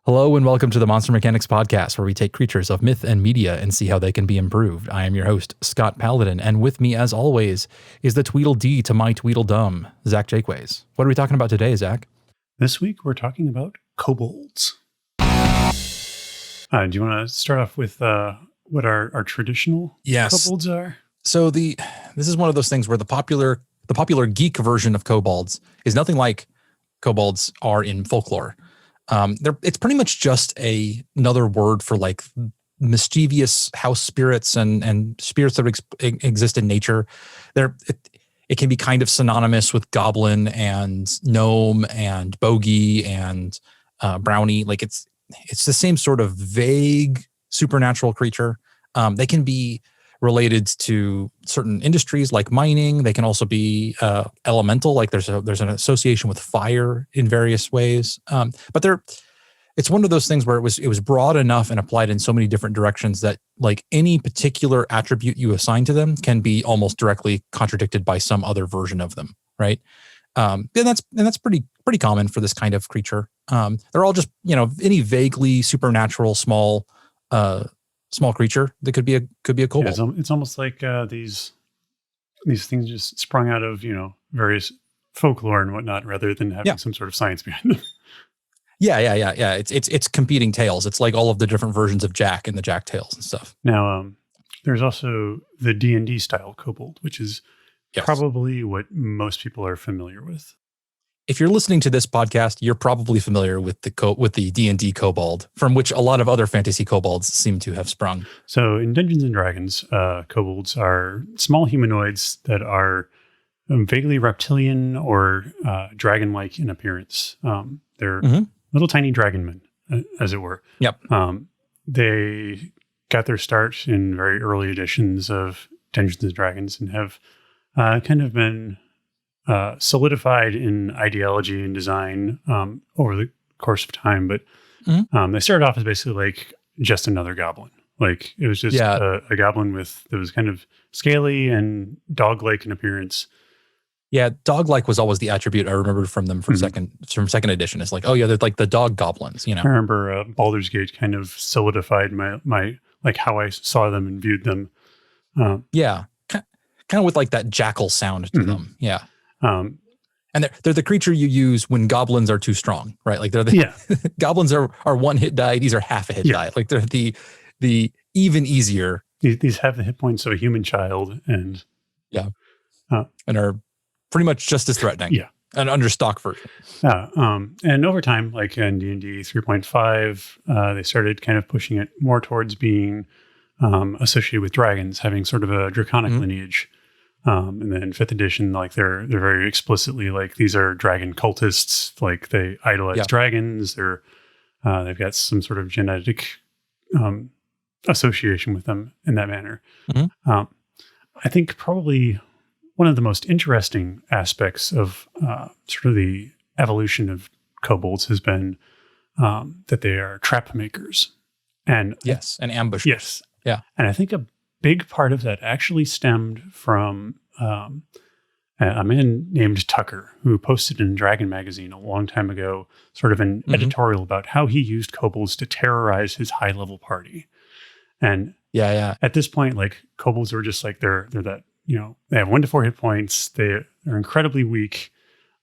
Hello and welcome to the Monster Mechanics Podcast, where we take creatures of myth and media and see how they can be improved. I am your host, Scott Paladin, and with me, as always, is the Tweedledee to my Tweedledum, Zach Jaquays. What are we talking about today, Zach? This week, we're talking about Kobolds. Do you want to start off with what our traditional Kobolds are? So this is one of those things where the popular geek version of Kobolds is nothing like Kobolds are in folklore. It's pretty much just another word for like mischievous house spirits and spirits that exist in nature. It can be kind of synonymous with goblin and gnome and bogey and brownie. Like it's the same sort of vague supernatural creature. They can be related to certain industries like mining. They can also be elemental, like there's an association with fire in various ways. But it's one of those things where it was broad enough and applied in so many different directions that like any particular attribute you assign to them can be almost directly contradicted by some other version of them, right? And that's pretty common for this kind of creature. They're all just, any vaguely supernatural small creature that could be a kobold. Yeah, it's almost like these things just sprung out of various folklore and whatnot, rather than having some sort of science behind them. Yeah. It's competing tales. It's like all of the different versions of Jack and the Jack tales and stuff. Now, there's also the D&D style kobold, which is probably what most people are familiar with. If you're listening to this podcast, you're probably familiar with the D&D kobold, from which a lot of other fantasy kobolds seem to have sprung. So in Dungeons and Dragons, kobolds are small humanoids that are vaguely reptilian or dragon-like in appearance. They're little tiny dragon men, as it were. Yep. They got their start in very early editions of Dungeons and Dragons and have kind of been solidified in ideology and design over the course of time. But they started off as basically like just another goblin. Like it was just a goblin that was kind of scaly and dog-like in appearance. Yeah, dog-like was always the attribute I remembered from them from second edition. It's like, oh yeah, they're like the dog goblins, I remember Baldur's Gate kind of solidified my like how I saw them and viewed them. Kind of with like that jackal sound to them. Yeah. And they're the creature you use when goblins are too strong, right? Like goblins are one hit die. These are half a hit die. Like they're the even easier. These have the hit points of a human child and and are pretty much just as threatening. Yeah. An under stock version. And over time, like in D&D 3.5, they started kind of pushing it more towards being associated with dragons, having sort of a draconic lineage. And then 5th edition, like they're very explicitly like these are dragon cultists, like they idolize dragons. They've got some sort of genetic association with them in that manner. I think probably one of the most interesting aspects of sort of the evolution of kobolds has been that they are trap makers. And ambushers. Yes. Yeah. And I think a big part of that actually stemmed from a man named Tucker, who posted in Dragon Magazine a long time ago, sort of an editorial about how he used kobolds to terrorize his high-level party. And at this point, like kobolds are just like they're that, they have 1 to 4 hit points. They're incredibly weak.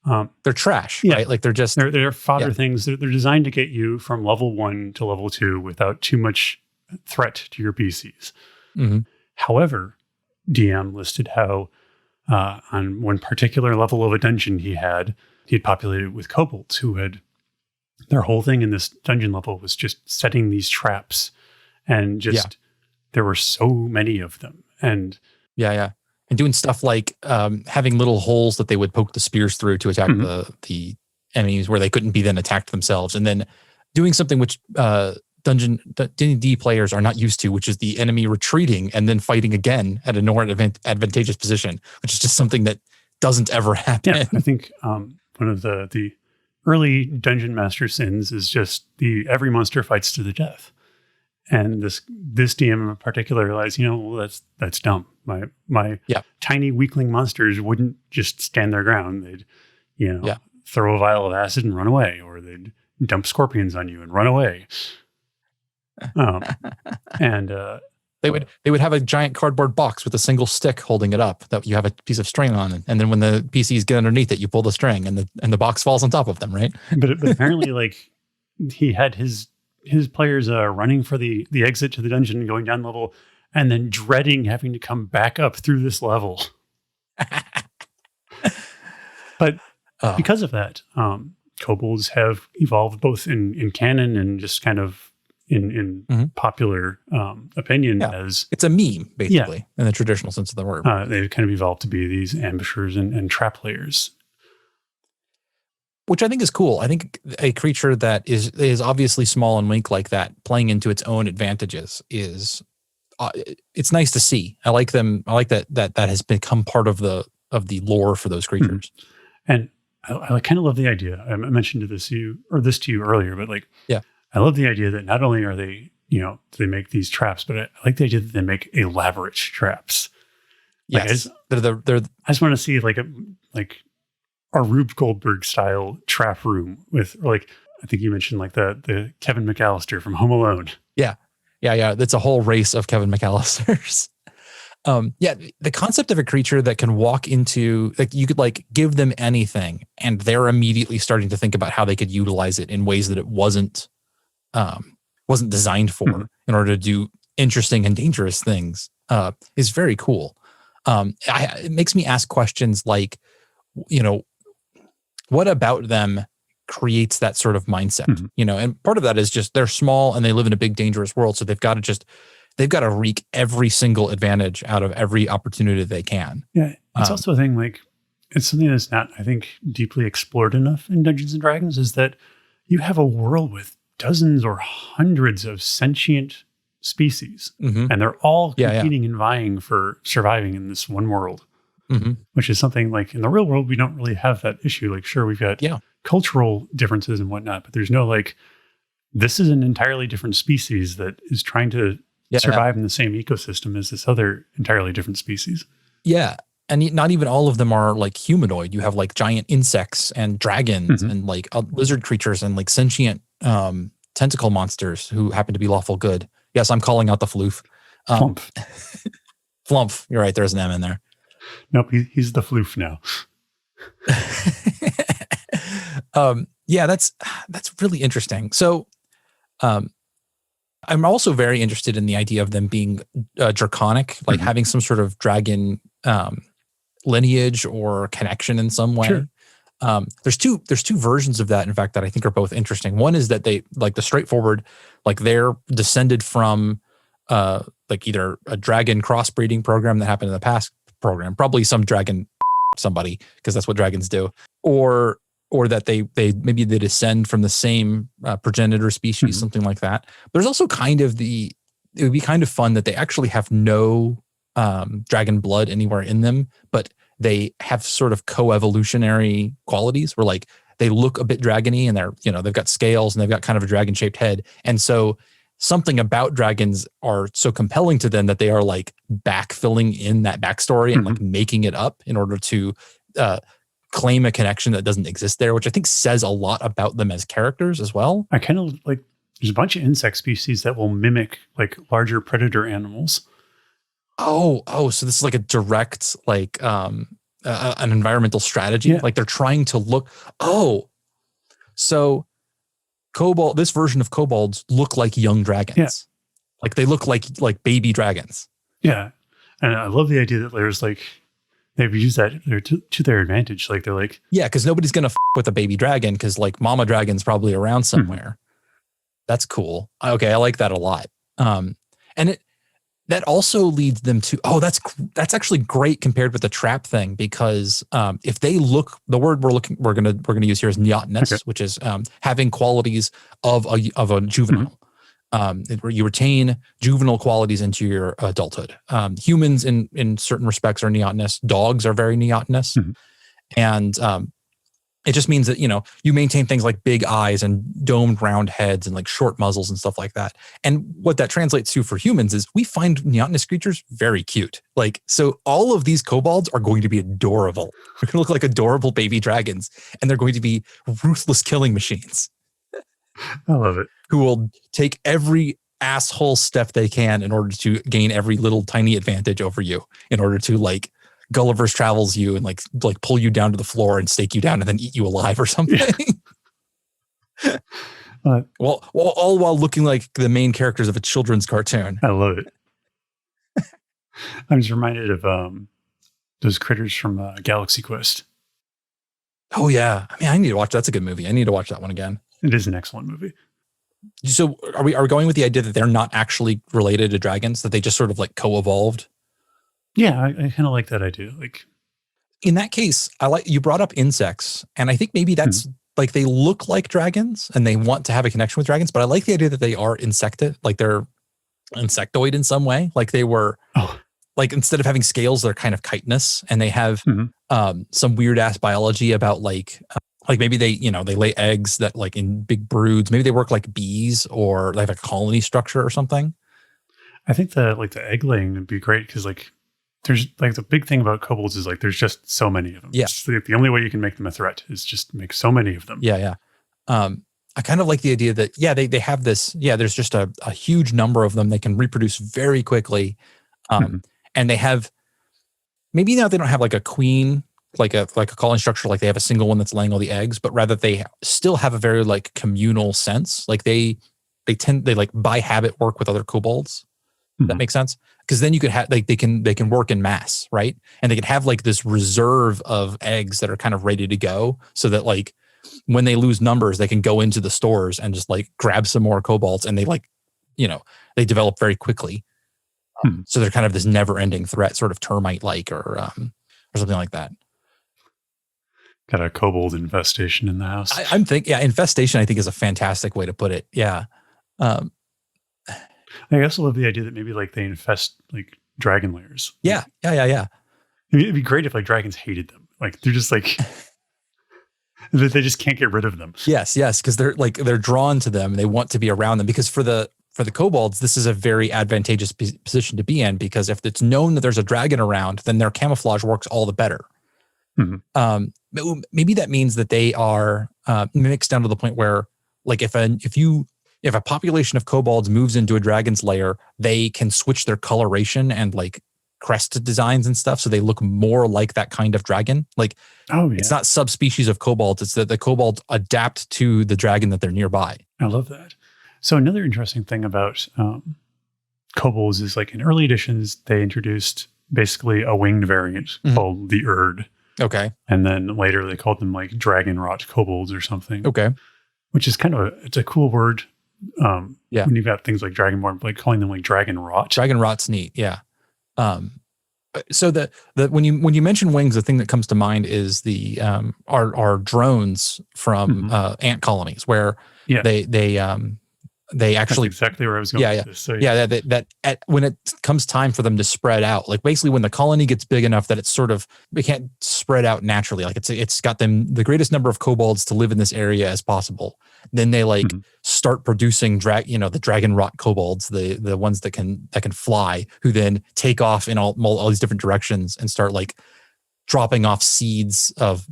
They're trash, right? Like they're fodder things. They're designed to get you from level 1 to level 2 without too much threat to your PCs. However, DM listed how on one particular level of a dungeon he had populated with kobolds who had their whole thing in this dungeon level was just setting these traps, and there were so many of them, and and doing stuff like having little holes that they would poke the spears through to attack the enemies where they couldn't be then attacked themselves, and then doing something which D&D players are not used to, which is the enemy retreating and then fighting again at a more advantageous position, which is just something that doesn't ever happen. Yeah, I think one of the early dungeon master sins is just every monster fights to the death. And this DM in particular realized, that's dumb. My tiny weakling monsters wouldn't just stand their ground. They'd, throw a vial of acid and run away, or they'd dump scorpions on you and run away. And they would have a giant cardboard box with a single stick holding it up that you have a piece of string on, and then when the PCs get underneath it, you pull the string, and the box falls on top of them, right? But apparently, like, he had his players running for the exit to the dungeon and going down level, and then dreading having to come back up through this level. But because of that, kobolds have evolved both in canon and just kind of in popular opinion as... It's a meme, basically, in the traditional sense of the word. They've kind of evolved to be these ambushers and trap layers. Which I think is cool. I think a creature that is obviously small and weak like that, playing into its own advantages, is it's nice to see. I like them. I like that has become part of the lore for those creatures. And I kind of love the idea. I mentioned this to you earlier, but like, yeah, I love the idea that not only are they, they make these traps, but I like the idea that they make elaborate traps. Yes, like I just want to see like a Rube Goldberg style trap room with, like, I think you mentioned like the Kevin McAllister from Home Alone. Yeah. That's a whole race of Kevin McAllisters. The concept of a creature that can walk into, like, you could like give them anything and they're immediately starting to think about how they could utilize it in ways that it wasn't designed for in order to do interesting and dangerous things, is very cool. It makes me ask questions like, what about them creates that sort of mindset, and part of that is just they're small and they live in a big, dangerous world. So they've got to wreak every single advantage out of every opportunity they can. Yeah. It's also a thing, like, it's something that's not, I think, deeply explored enough in Dungeons and Dragons, is that you have a world with dozens or hundreds of sentient species, and they're all competing and vying for surviving in this one world. Which is something like in the real world, we don't really have that issue. Like, sure, we've got cultural differences and whatnot, but there's no like, this is an entirely different species that is trying to survive in the same ecosystem as this other entirely different species. Yeah. And not even all of them are like humanoid. You have like giant insects and dragons and like lizard creatures and like sentient tentacle monsters who happen to be lawful good. Yes, I'm calling out the floof. Flump. Flump. You're right. There's an M in there. Nope, he's the floof now. That's really interesting. So I'm also very interested in the idea of them being draconic, like having some sort of dragon lineage or connection in some way. Sure. There's two versions of that, in fact, that I think are both interesting. One is that they, like, the straightforward, like, they're descended from like either a dragon crossbreeding program that happened in the past program, probably some dragon somebody, because that's what dragons do, or that they maybe they descend from the same progenitor species, something like that. There's also kind of it would be kind of fun that they actually have no dragon blood anywhere in them, but they have sort of co-evolutionary qualities where, like, they look a bit dragony and they've got scales and they've got kind of a dragon shaped head, and so something about dragons are so compelling to them that they are like backfilling in that backstory and like making it up in order to claim a connection that doesn't exist there, which I think says a lot about them as characters as well. I kind of like, there's a bunch of insect species that will mimic like larger predator animals. So this is like a direct, like an environmental strategy. Yeah. Like they're trying to look, so this version of kobolds look like young dragons. Yeah. Like they look like baby dragons. Yeah. And I love the idea that there's like, they've used that to their advantage. Like they're like, yeah, because nobody's going to with a baby dragon because like mama dragon's probably around somewhere. That's cool. Okay. I like that a lot. And that also leads them to, that's actually great compared with the trap thing, because if they look, the word we're gonna use here is neotenous, which is having qualities of a juvenile. Where you retain juvenile qualities into your adulthood. Humans in certain respects are neotenous. Dogs are very neotenous, and it just means that you maintain things like big eyes and domed round heads and like short muzzles and stuff like that. And what that translates to for humans is we find neotenous creatures very cute. Like, so all of these kobolds are going to be adorable. They're going to look like adorable baby dragons, and they're going to be ruthless killing machines. I love it. Who will take every asshole step they can in order to gain every little tiny advantage over you, in order to like Gulliver's Travels you and like pull you down to the floor and stake you down and then eat you alive or something. Yeah. Well, all while looking like the main characters of a children's cartoon. I love it. I was reminded of those critters from Galaxy Quest. Oh yeah, I mean, I need to watch. That's a good movie. I need to watch that one again. It is an excellent movie. So are we going with the idea that they're not actually related to dragons, that they just sort of like co-evolved? Yeah, I kind of like that idea. Like, in that case, I like you brought up insects, and I think maybe that's like they look like dragons and they want to have a connection with dragons, but I like the idea that they are insected, like they're insectoid in some way, like they were. Like instead of having scales, they're kind of chitinous, and they have some weird ass biology about like maybe they lay eggs that like in big broods. Maybe they work like bees, or they have a colony structure or something. I think the egg laying would be great because like there's like the big thing about kobolds is like there's just so many of them. Yeah, it's like the only way you can make them a threat is just make so many of them. Yeah. I kind of like the idea that they have this. Yeah, there's just a huge number of them. They can reproduce very quickly. And they have, maybe now they don't have like a queen, like a colony structure, like they have a single one that's laying all the eggs, but rather they still have a very like communal sense. Like they like by habit work with other kobolds. That makes sense? Because then you could have like they can work in mass, right? And they could have like this reserve of eggs that are kind of ready to go, so that like when they lose numbers, they can go into the stores and just like grab some more kobolds, and they like, they develop very quickly. So they're kind of this never-ending threat, sort of termite-like, or something like that. Got a kobold infestation in the house. I'm thinking, infestation, I think, is a fantastic way to put it. Yeah. I also love the idea that maybe like they infest like dragon layers. Yeah. It'd be great if like dragons hated them. Like they're just like they just can't get rid of them. Yes, because they're drawn to them and they want to be around them, because for the kobolds, this is a very advantageous position to be in, because if it's known that there's a dragon around, then their camouflage works all the better. Maybe that means that they are mixed down to the point where, like, if a population of kobolds moves into a dragon's lair, they can switch their coloration and like crest designs and stuff, so they look more like that kind of dragon. Like, it's not subspecies of kobolds; it's that the kobolds adapt to the dragon that they're nearby. I love that. So another interesting thing about kobolds is like in early editions, they introduced basically a winged variant called the Erd. Okay. And then later they called them like dragon rot kobolds or something. Okay. Which is kind of it's a cool word. When you've got things like dragonborn, like calling them like dragon rot. Dragon rot's neat. Yeah. So the when you mention wings, the thing that comes to mind is the our drones from ant colonies, where they actually. That's exactly where I was going with this. So, that when it comes time for them to spread out, like basically when the colony gets big enough that it's sort of, they can't spread out naturally. Like it's got them the greatest number of kobolds to live in this area as possible. Then they like start producing the dragon rot kobolds, the ones that can fly, who then take off in all these different directions and start like dropping off seeds of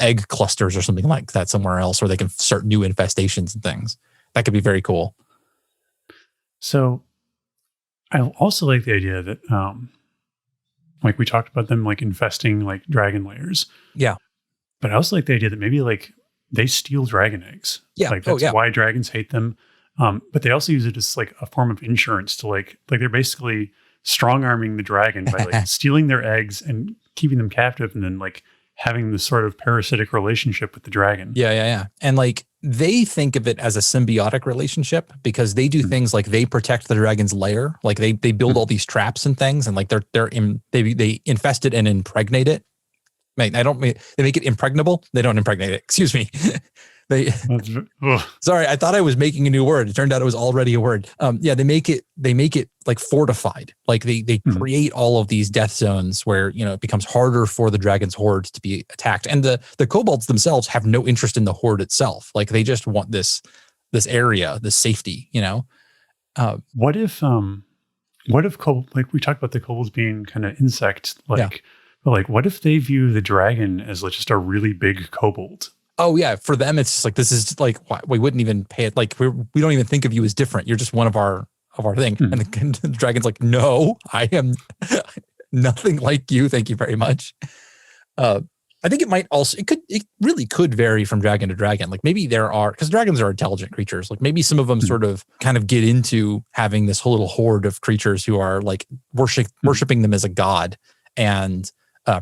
egg clusters or something like that somewhere else, where they can start new infestations and things. That could be very cool. So I also like the idea that, like we talked about them like infesting like dragon layers. Yeah. But I also like the idea that maybe like they steal dragon eggs. Yeah. Like that's why dragons hate them. But they also use it as like a form of insurance to like they're basically strong arming the dragon by like stealing their eggs and keeping them captive, and then like having this sort of parasitic relationship with the dragon. Yeah. And like they think of it as a symbiotic relationship, because they do things like they protect the dragon's lair. Like they build all these traps and things, and like they infest it and impregnate it. They make it impregnable. They don't impregnate it. Excuse me. Sorry, I thought I was making a new word. It turned out it was already a word. They make it like fortified. Like they create all of these death zones where, it becomes harder for the dragon's horde to be attacked. And the kobolds themselves have no interest in the horde itself. Like they just want this area, this safety, What if like we talked about the kobolds being kind of insect like, but like what if they view the dragon as like just a really big kobold? Oh yeah, for them it's just like this is like why we wouldn't even pay it. Like we don't even think of you as different. You're just one of our thing. And the dragon's like, no, I am nothing like you. Thank you very much. I think it really could vary from dragon to dragon. Like maybe because dragons are intelligent creatures. Like maybe some of them sort of kind of get into having this whole little horde of creatures who are like worshiping them as a god and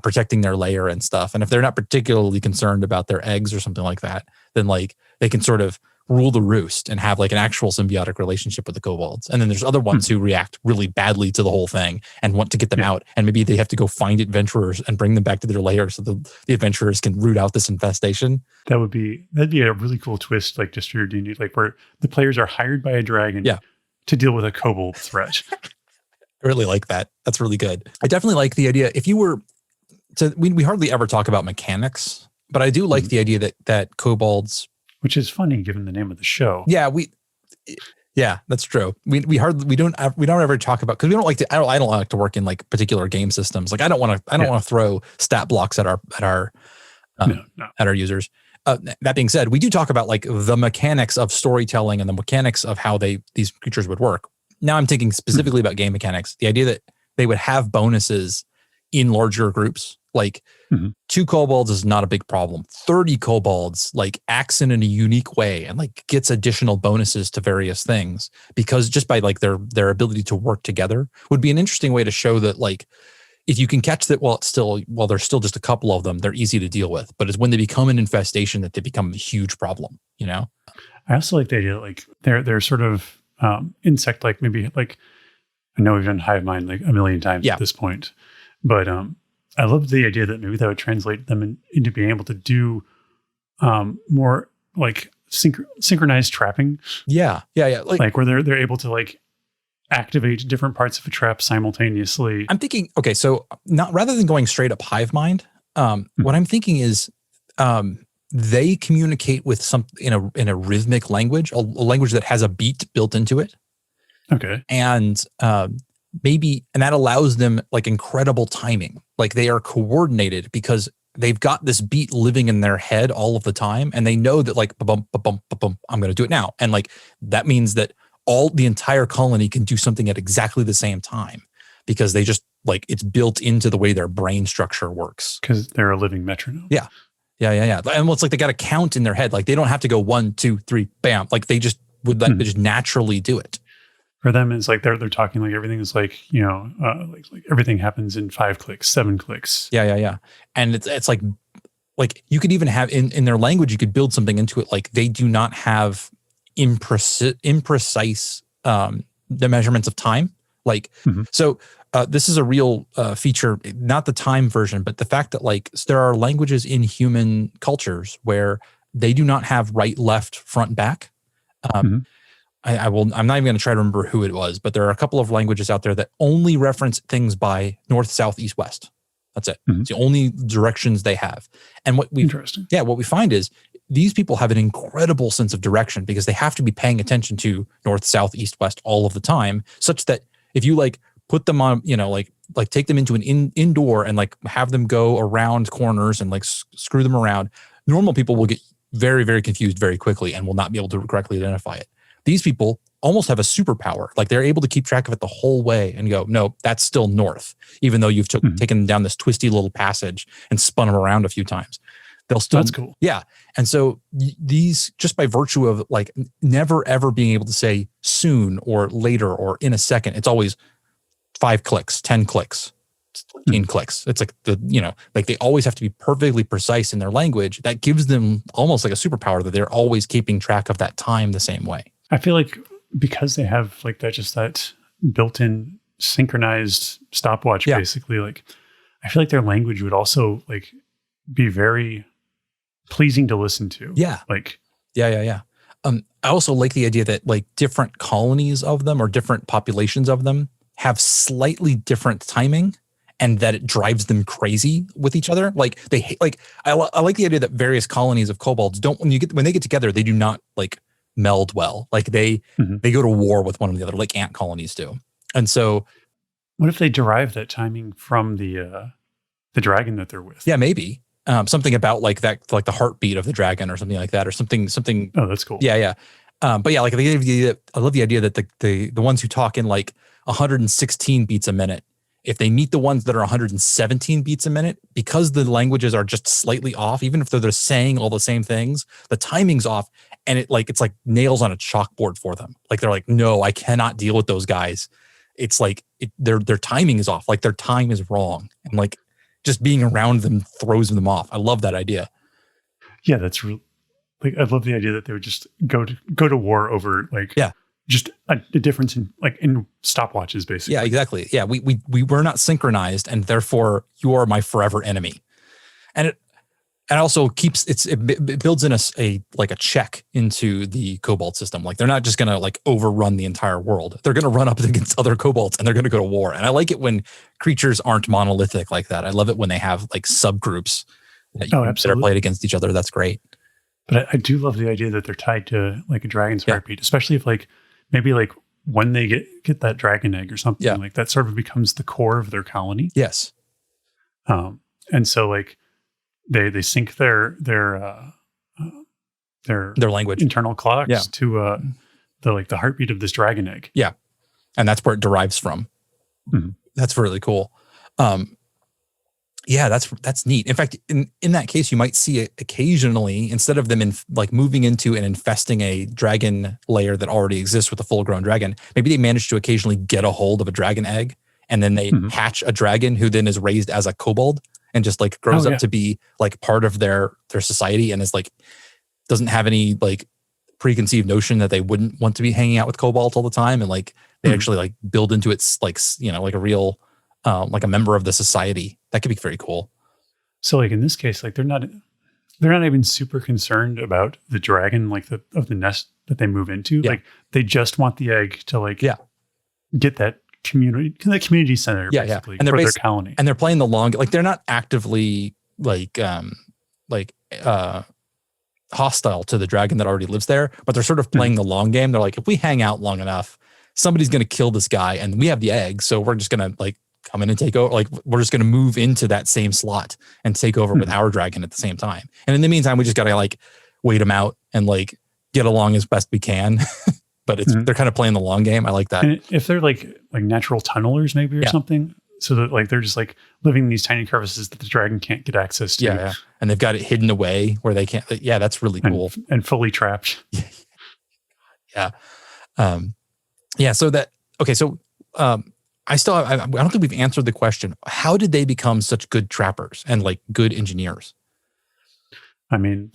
protecting their lair and stuff. And if they're not particularly concerned about their eggs or something like that, then like they can sort of rule the roost and have like an actual symbiotic relationship with the kobolds. And then there's other ones who react really badly to the whole thing and want to get them out. And maybe they have to go find adventurers and bring them back to their lair so the adventurers can root out this infestation. That'd be a really cool twist, like just for your D&D, like where the players are hired by a dragon to deal with a kobold threat. I really like that. That's really good. I definitely like the idea. If you were we hardly ever talk about mechanics, but I do like the idea that kobolds, which is funny given the name of the show. Yeah, that's true. We don't ever talk about, because we don't like to. I don't like to work in like particular game systems. Like I don't want to throw stat blocks at our users. That being said, we do talk about like the mechanics of storytelling and the mechanics of how these creatures would work. Now I'm thinking specifically about game mechanics. The idea that they would have bonuses in larger groups. Like 2 kobolds is not a big problem. 30 kobolds like acts in a unique way and like gets additional bonuses to various things because just by like their ability to work together would be an interesting way to show that like if you can catch that while there's still just a couple of them, they're easy to deal with. But it's when they become an infestation that they become a huge problem, you know? I also like the idea like they're sort of insect like, maybe like I know we've done hive mind like a million times at this point, but I love the idea that maybe that would translate them into being able to do more like synchronized trapping. Yeah. Like where they're able to like activate different parts of a trap simultaneously. I'm thinking, okay, so rather than going straight up hive mind, what I'm thinking is they communicate with in a rhythmic language, a language that has a beat built into it. Okay. And and that allows them like incredible timing. Like they are coordinated because they've got this beat living in their head all of the time. And they know that like, ba-bum, ba-bum, ba-bum, I'm going to do it now. And like, that means that the entire colony can do something at exactly the same time because they just like, it's built into the way their brain structure works. Because they're a living metronome. Yeah. And it's like, they got to count in their head. Like they don't have to go 1, 2, 3, bam. Like they just they just naturally do it. For them, it's like they're talking like everything is like, you know, like everything happens in 5 clicks, 7 clicks. Yeah. And it's like you could even have in their language, you could build something into it. Like they do not have imprecise the measurements of time. Like, so this is a real feature, not the time version, but the fact that like there are languages in human cultures where they do not have right, left, front, back. I'm not even going to try to remember who it was, but there are a couple of languages out there that only reference things by north, south, east, west. That's it. It's the only directions they have. And what we find is these people have an incredible sense of direction because they have to be paying attention to north, south, east, west all of the time, such that if you like put them on, you know, like take them into an indoor and like have them go around corners and like screw them around, normal people will get very, very confused very quickly and will not be able to correctly identify it. These people almost have a superpower. Like they're able to keep track of it the whole way and go, no, that's still north, even though you've taken them down this twisty little passage and spun them around a few times. They'll still, that's cool. Yeah. And so these, just by virtue of like never ever being able to say soon or later or in a second, it's always 5 clicks, 10 clicks, 14 clicks. It's like like they always have to be perfectly precise in their language. That gives them almost like a superpower that they're always keeping track of that time the same way. I feel like because they have like that built-in synchronized stopwatch, basically, like I feel like their language would also like be very pleasing to listen to. Yeah. Like, yeah. I also like the idea that like different colonies of them or different populations of them have slightly different timing and that it drives them crazy with each other. Like I like the idea that various colonies of kobolds when they get together, they do not like meld well. Like they go to war with one another like ant colonies do. And so what if they derive that timing from the dragon that they're with? Yeah, maybe. something about like that, like the heartbeat of the dragon or something like that, or something. Oh, that's cool. Yeah. But yeah, like I love the idea that the ones who talk in like 116 beats a minute, if they meet the ones that are 117 beats a minute, because the languages are just slightly off, even if they're saying all the same things, the timing's off, and it's like nails on a chalkboard for them. Like they're like, no, I cannot deal with those guys. It's like their timing is off. Like their time is wrong, and like just being around them throws them off. I love that idea. Yeah, that's real. Like, I love the idea that they would just go to war over like just a difference in stopwatches, basically. Yeah, exactly. Yeah, we were not synchronized, and therefore you are my forever enemy. And it also keeps it builds in a check into the Kobold system. Like they're not just gonna like overrun the entire world. They're gonna run up against other Kobolds and they're gonna go to war. And I like it when creatures aren't monolithic like that. I love it when they have like subgroups that are played against each other. That's great. But I do love the idea that they're tied to like a dragon's heartbeat, especially if like maybe like when they get that dragon egg or something, like that sort of becomes the core of their colony. Yes. And so like they sync their language, internal clocks to the heartbeat of this dragon egg. Yeah. And that's where it derives from. Mm-hmm. That's really cool. Yeah, that's neat. In fact, in that case, you might see it occasionally, instead of them moving into and infesting a dragon layer that already exists with a full-grown dragon, maybe they manage to occasionally get a hold of a dragon egg, and then they hatch a dragon who then is raised as a kobold and just like grows up to be like part of their society, and is like doesn't have any like preconceived notion that they wouldn't want to be hanging out with kobolds all the time, and like they actually like build into its like like a real like a member of the society. That could be very cool. So like in this case, like they're not even super concerned about the dragon, like of the nest that they move into. Yeah. Like they just want the egg to like get that community center basically and for their colony. And they're playing the long, like they're not actively hostile to the dragon that already lives there, but they're sort of playing the long game. They're like, if we hang out long enough, somebody's going to kill this guy, and we have the egg, so we're just going to like come in and take over. Like we're just going to move into that same slot and take over with our dragon at the same time. And in the meantime, we just got to like wait them out and like get along as best we can. But they're kind of playing the long game. I like that. And if they're like natural tunnelers maybe or something, so that like they're just like living in these tiny crevices that the dragon can't get access to. Yeah. And they've got it hidden away where they can't. Yeah, that's really cool. And fully trapped. Yeah. So that, okay. So I don't think we've answered the question. How did they become such good trappers and like good engineers? I mean,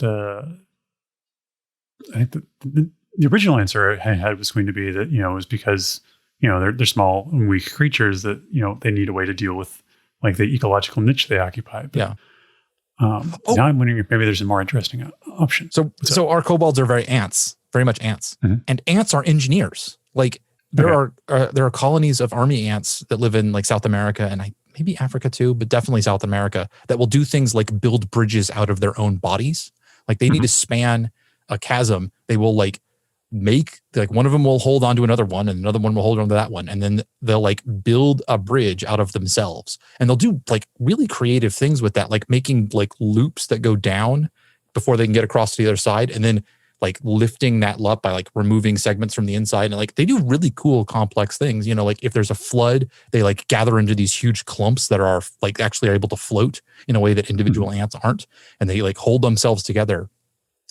I think the original answer I had was going to be that, it was because, they're small and weak creatures that, they need a way to deal with like the ecological niche they occupy. But, now I'm wondering if maybe there's a more interesting option. So our kobolds are very much ants. And ants are engineers. Like there are colonies of army ants that live in like South America and maybe Africa too, but definitely South America, that will do things like build bridges out of their own bodies. Like they need to span a chasm. They will like make like one of them will hold on to another one and another one will hold on to that one, and then they'll like build a bridge out of themselves, and they'll do like really creative things with that, like making like loops that go down before they can get across to the other side, and then like lifting that up by like removing segments from the inside. And like they do really cool complex things, like if there's a flood, they like gather into these huge clumps that are like actually able to float in a way that individual ants aren't, and they like hold themselves together.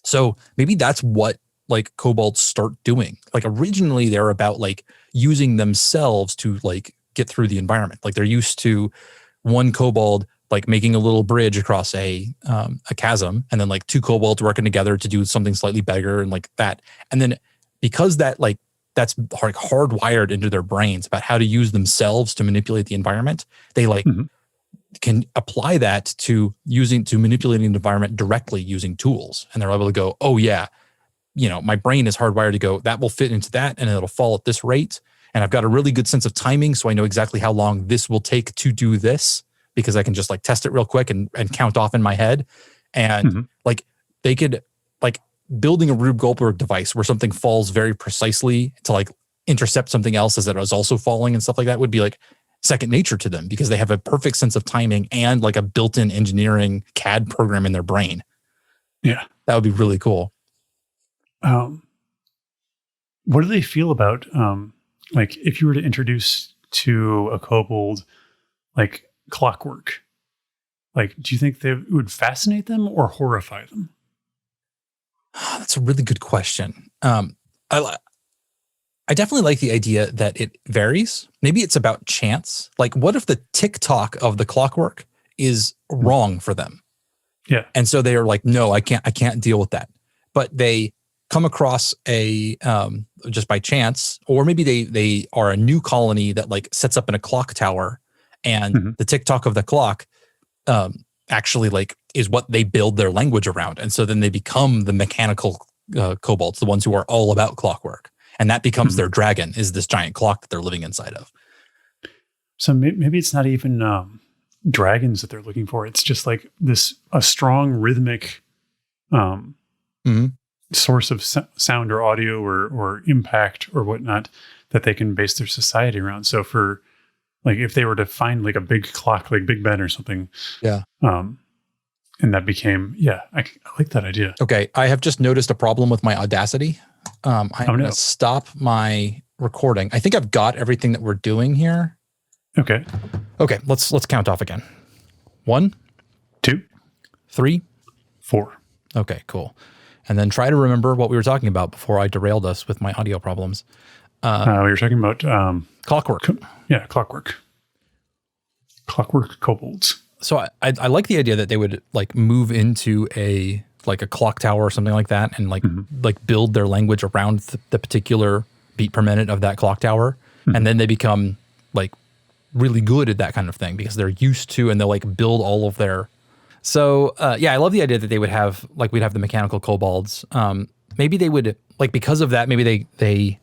So maybe that's what like kobolds start doing. Like originally they're about like using themselves to like get through the environment. Like they're used to one kobold like making a little bridge across a chasm, and then like two kobolds working together to do something slightly bigger and like that. And then because that's like hardwired into their brains about how to use themselves to manipulate the environment, they like can apply that to manipulating the environment directly using tools. And they're able to go, oh yeah, my brain is hardwired to go, that will fit into that and it'll fall at this rate. And I've got a really good sense of timing, so I know exactly how long this will take to do this, because I can just like test it real quick and count off in my head. And like they could like building a Rube Goldberg device where something falls very precisely to like intercept something else as it was also falling and stuff like that would be like second nature to them because they have a perfect sense of timing and like a built-in engineering CAD program in their brain. Yeah. That would be really cool. What do they feel about, like if you were to introduce to a kobold, like clockwork, like, do you think it would fascinate them or horrify them? That's a really good question. I definitely like the idea that it varies. Maybe it's about chance. Like, what if the tick-tock of the clockwork is wrong for them? Yeah. And so they are like, no, I can't deal with that. But they come across a, just by chance, or maybe they are a new colony that like sets up in a clock tower, and the tick-tock of the clock actually like is what they build their language around. And so then they become the mechanical kobolds, the ones who are all about clockwork. And that becomes their dragon, is this giant clock that they're living inside of. So maybe it's not even dragons that they're looking for. It's just like a strong rhythmic source of sound or audio or impact or whatnot that they can base their society around. So for like, if they were to find like a big clock, like Big Ben or something. Yeah. And that became, I like that idea. Okay. I have just noticed a problem with my Audacity. I'm going to stop my recording. I think I've got everything that we're doing here. Okay. Okay. Let's count off again. 1, 2, 3, 4. Okay, cool. And then try to remember what we were talking about before I derailed us with my audio problems. We were talking about clockwork. Clockwork. Clockwork kobolds. So I like the idea that they would like move into a clock tower or something like that, and like build their language around the particular beat per minute of that clock tower, and then they become like really good at that kind of thing because they're used to, and they'll like build all of their. So I love the idea that they would have like we'd have the mechanical kobolds. Maybe they would like because of that. Maybe they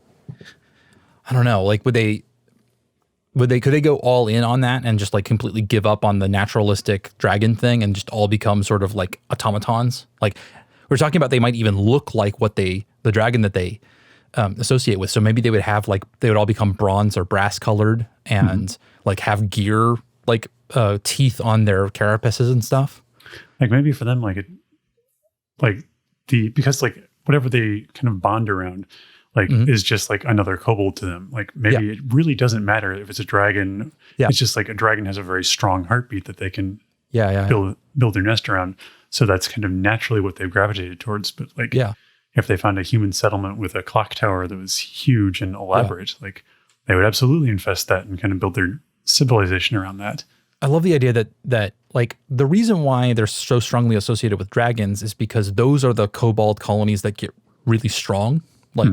I don't know. Like could they go all in on that and just like completely give up on the naturalistic dragon thing and just all become sort of like automatons? Like we're talking about, they might even look like what the dragon that they associate with. So maybe they would have like, they would all become bronze or brass colored and like have gear, like teeth on their carapaces and stuff. Like maybe for them, because like whatever they kind of bond around, like is just like another kobold to them. Like maybe it really doesn't matter if it's a dragon. Yeah. It's just like a dragon has a very strong heartbeat that they can build their nest around. So that's kind of naturally what they've gravitated towards. But like if they found a human settlement with a clock tower that was huge and elaborate, like they would absolutely infest that and kind of build their civilization around that. I love the idea that like the reason why they're so strongly associated with dragons is because those are the kobold colonies that get really strong. Like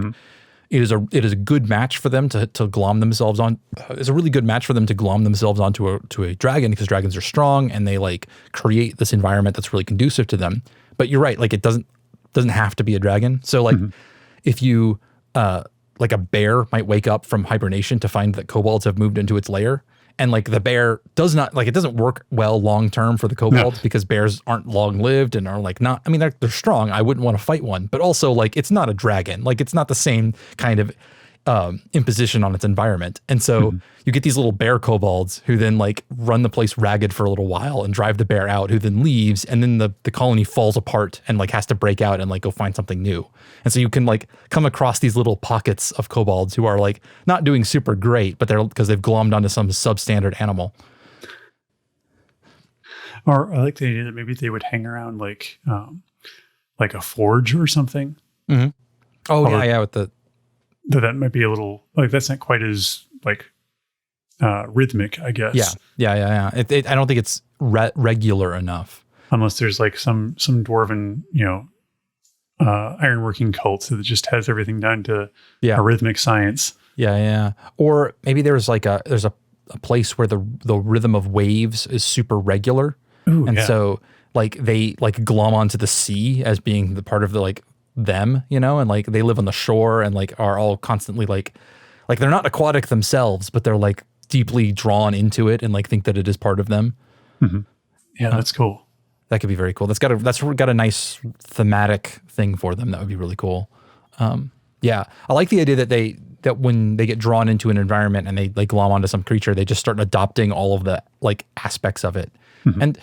it is a good match for them to glom themselves on. It's a really good match for them to glom themselves onto a dragon because dragons are strong and they like create this environment that's really conducive to them. But you're right, like it doesn't have to be a dragon. So like if you like a bear might wake up from hibernation to find that kobolds have moved into its lair. And like the bear does not like, it doesn't work well long-term for the kobolds because bears aren't long-lived and are like not, I mean, they're strong. I wouldn't want to fight one, but also like, it's not a dragon. Like it's not the same kind of imposition on its environment. And so you get these little bear kobolds who then like run the place ragged for a little while and drive the bear out, who then leaves. And then the colony falls apart and like has to break out and like go find something new. And so you can like come across these little pockets of kobolds who are like not doing super great, but they're because they've glommed onto some substandard animal. Or I like the idea that maybe they would hang around like a forge or something. Oh, or, with the. That might be a little like that's not quite as like rhythmic, I guess. Yeah. I don't think it's regular enough, unless there's like some dwarven ironworking cult that just has everything down to a rhythmic science. Yeah. Or maybe there's a place where the rhythm of waves is super regular, so like they like glom onto the sea as being the part of the like. Them, and like they live on the shore and like are all constantly like they're not aquatic themselves, but they're like deeply drawn into it and like think that it is part of them. Yeah, that's cool. That could be very cool. That's got a nice thematic thing for them. That would be really cool. I like the idea that that when they get drawn into an environment and they like glom onto some creature, they just start adopting all of the like aspects of it. And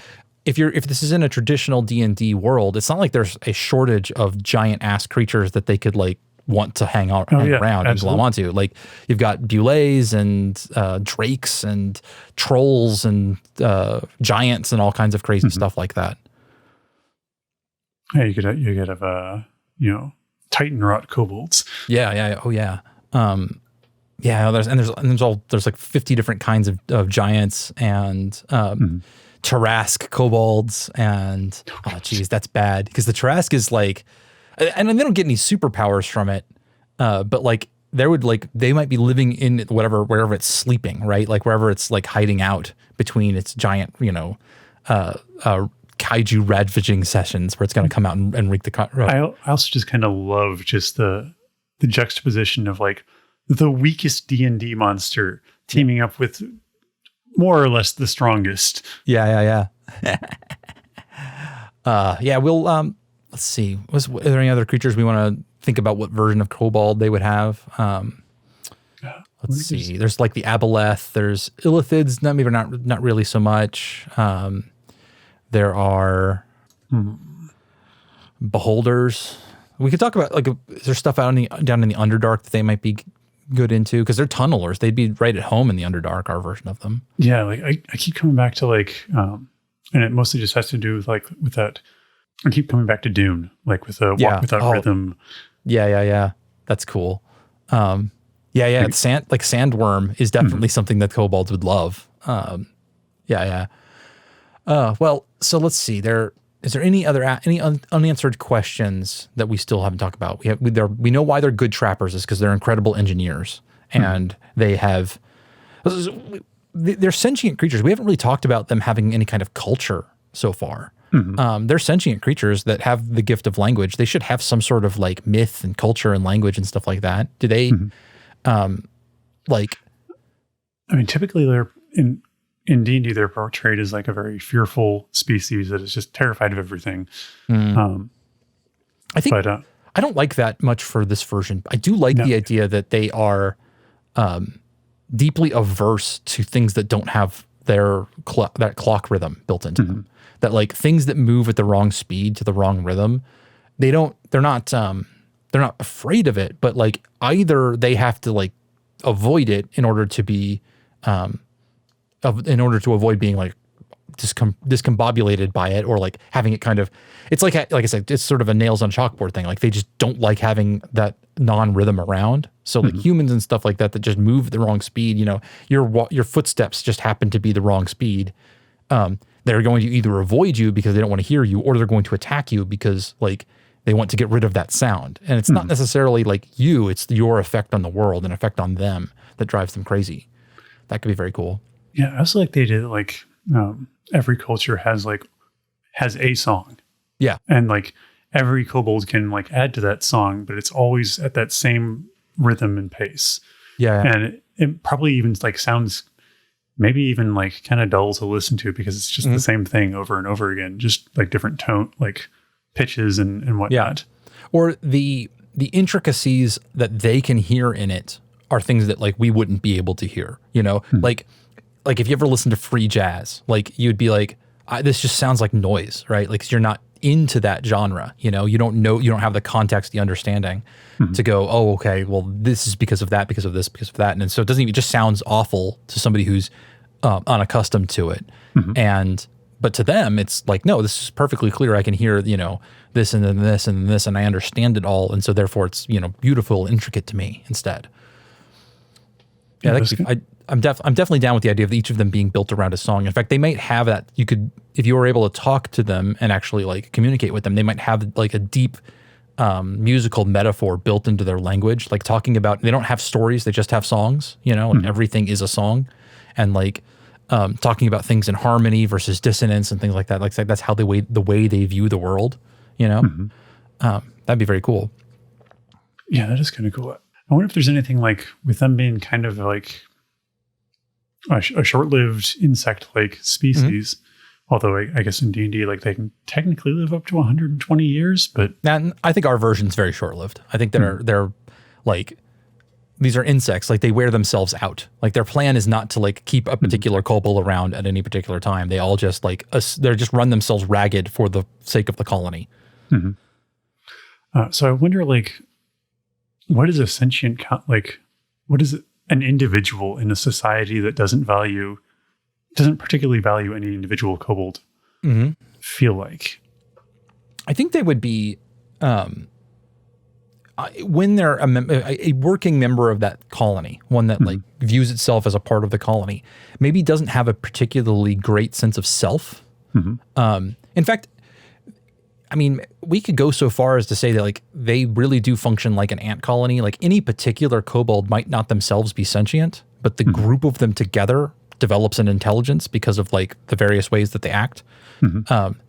if this is in a traditional D&D world, it's not like there's a shortage of giant ass creatures that they could like want to hang around and glom onto. Like you've got Bulays and drakes and trolls and giants and all kinds of crazy stuff like that. Yeah, you could have Titan rot kobolds. Yeah. Oh yeah. There's like 50 different kinds of giants and Tarrasque kobolds and that's bad because the Tarrasque is like, and they don't get any superpowers from it, but like they might be living in wherever it's sleeping, right? Like wherever it's like hiding out between its giant, kaiju ravaging sessions where it's going to come out and wreak the. I also just kind of love just the juxtaposition of like the weakest D&D monster teaming up with more or less the strongest. Yeah. We'll let's see. Are there any other creatures we want to think about? What version of Kobold they would have? Let's see. There's like the Aboleth. There's Illithids. Maybe not really so much. There are Beholders. We could talk about like is there stuff down in the Underdark that they might be good into because they're tunnelers. They'd be right at home in the Underdark. Our version of them. Yeah, like I keep coming back to like, and it mostly just has to do with that. I keep coming back to Dune, like with a walk without rhythm. Yeah. That's cool. Sandworm is definitely something that kobolds would love. Well, so let's see. Is there any unanswered questions that we still haven't talked about? We know why they're good trappers is because they're incredible engineers and they're sentient creatures. We haven't really talked about them having any kind of culture so far. They're sentient creatures that have the gift of language. They should have some sort of like myth and culture and language and stuff like that. Do they typically they're in D&D, they're portrayed as like a very fearful species that is just terrified of everything. I think I don't like that much for this version. I do like the idea that they are deeply averse to things that don't have their that clock rhythm built into them. That like things that move at the wrong speed to the wrong rhythm, they're not afraid of it, but like either they have to like avoid it in order to be in order to avoid being like discombobulated by it, or like having it kind of, it's like I said, it's sort of a nails on chalkboard thing. Like they just don't like having that non-rhythm around. So like humans and stuff like that just move at the wrong speed, your footsteps just happen to be the wrong speed. They're going to either avoid you because they don't want to hear you, or they're going to attack you because like they want to get rid of that sound. And it's not necessarily like it's your effect on the world and effect on them that drives them crazy. That could be very cool. Yeah, I also like they did like every culture has a song. Yeah. And like every kobold can like add to that song, but it's always at that same rhythm and pace. Yeah. And it probably even like sounds maybe even like kind of dull to listen to because it's just the same thing over and over again, just like different tone, like pitches and whatnot. Yeah. Or the intricacies that they can hear in it are things that like we wouldn't be able to hear, like if you ever listen to free jazz, like you'd be like, this just sounds like noise, right? Like 'cause you're not into that genre, you don't have the context, the understanding to go, oh, okay, well, this is because of that, because of this, because of that. And so it just sounds awful to somebody who's unaccustomed to it. But to them, it's like, no, this is perfectly clear. I can hear, this and then this and this, and I understand it all. And so therefore it's, beautiful, intricate to me instead. Yeah, I'm definitely down with the idea of each of them being built around a song. In fact, they might have that. You could, if you were able to talk to them and actually like communicate with them, they might have like a deep musical metaphor built into their language. Like talking about, they don't have stories, they just have songs. And everything is a song, and like talking about things in harmony versus dissonance and things like that. Like that's how the way they view the world. That'd be very cool. Yeah, that is kind of cool. I wonder if there's anything like with them being kind of like a short-lived insect-like species. Although I guess in D&D, like they can technically live up to 120 years, but I think our version's very short-lived. I think they're like these are insects. Like they wear themselves out. Like their plan is not to like keep a particular kobold around at any particular time. They all just like they're just run themselves ragged for the sake of the colony. So I wonder, like, what is a sentient what is an individual in a society that doesn't particularly value any individual kobold feel like? I think they would be when they're a working member of that colony, one that like views itself as a part of the colony, maybe doesn't have a particularly great sense of self. In fact, I mean, we could go so far as to say that like they really do function like an ant colony. Like any particular kobold might not themselves be sentient, but the group of them together develops an intelligence because of like the various ways that they act.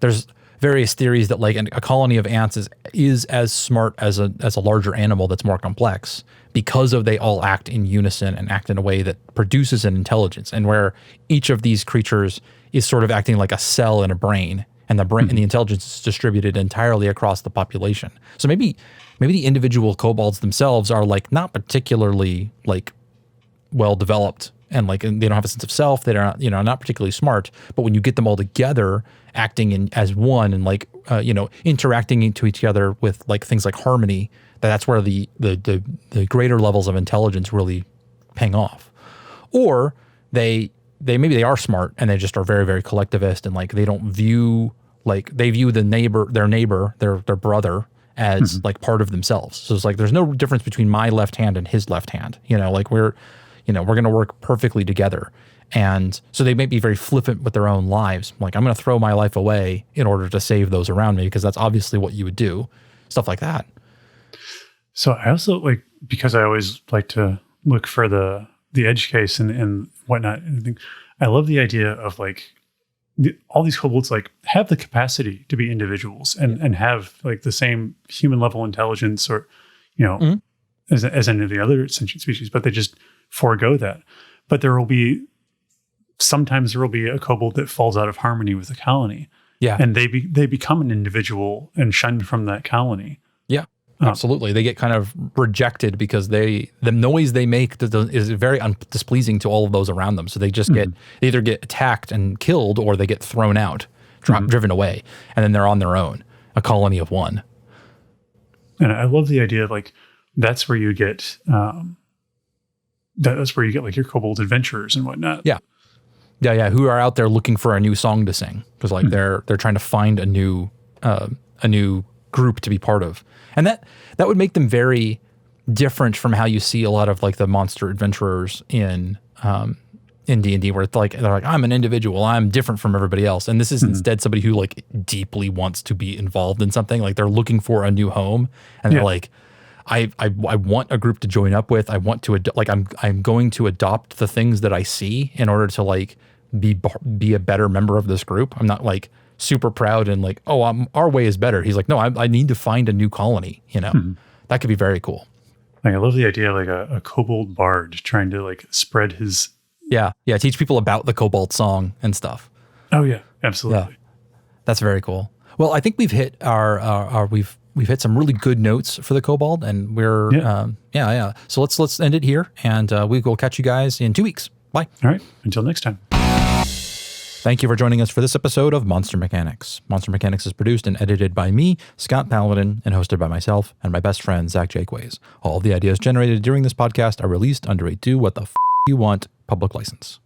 There's various theories that like a colony of ants is as smart as a larger animal that's more complex because of they all act in unison and act in a way that produces an intelligence, and where each of these creatures is sort of acting like a cell in a brain, and the brain and the intelligence is distributed entirely across the population. So maybe the individual kobolds themselves are like not particularly like well developed, and like they don't have a sense of self. They're not, not particularly smart. But when you get them all together, acting as one and like interacting into each other with like things like harmony, that's where the greater levels of intelligence really paying off. Or maybe they are smart and they just are very, very collectivist, and like they don't view they view their brother as like part of themselves. So it's like there's no difference between my left hand and his left hand. Like we're going to work perfectly together. And so they may be very flippant with their own lives. Like, I'm going to throw my life away in order to save those around me, because that's obviously what you would do. Stuff like that. So I also because I always like to look for the edge case and whatnot. I love the idea of like all these kobolds like have the capacity to be individuals and have like the same human level intelligence or, as any of the other sentient species, but they just forego that. But sometimes there will be a kobold that falls out of harmony with the colony. Yeah. And they become an individual and shunned from that colony. Yeah, absolutely. They get kind of rejected because the noise they make is very displeasing to all of those around them. So they just they either get attacked and killed, or they get thrown out, driven away. And then they're on their own, a colony of one. And I love the idea of like, that's where you get, that's where you get like your kobold adventurers and whatnot. Yeah. Yeah. Who are out there looking for a new song to sing, because like they're trying to find a new group to be part of, and that would make them very different from how you see a lot of like the monster adventurers in D&D, where it's like they're like, I'm an individual, I'm different from everybody else, and this is instead somebody who like deeply wants to be involved in something. Like they're looking for a new home, and they're like, I want a group to join up with. I want to I'm going to adopt the things that I see in order to like be a better member of this group. I'm not like super proud and like, our way is better. He's like, no, I need to find a new colony. That could be very cool. Like, I love the idea of like a kobold bard trying to like spread his teach people about the kobold song and stuff. Oh yeah, absolutely. Yeah. That's very cool. Well, I think we've hit we've hit some really good notes for the kobold, and we're So let's end it here, and we will catch you guys in 2 weeks. Bye. All right. Until next time. Thank you for joining us for this episode of Monster Mechanics. Monster Mechanics is produced and edited by me, Scott Paladin, and hosted by myself and my best friend, Zach Jaquays. All of the ideas generated during this podcast are released under a Do What the F You Want public license.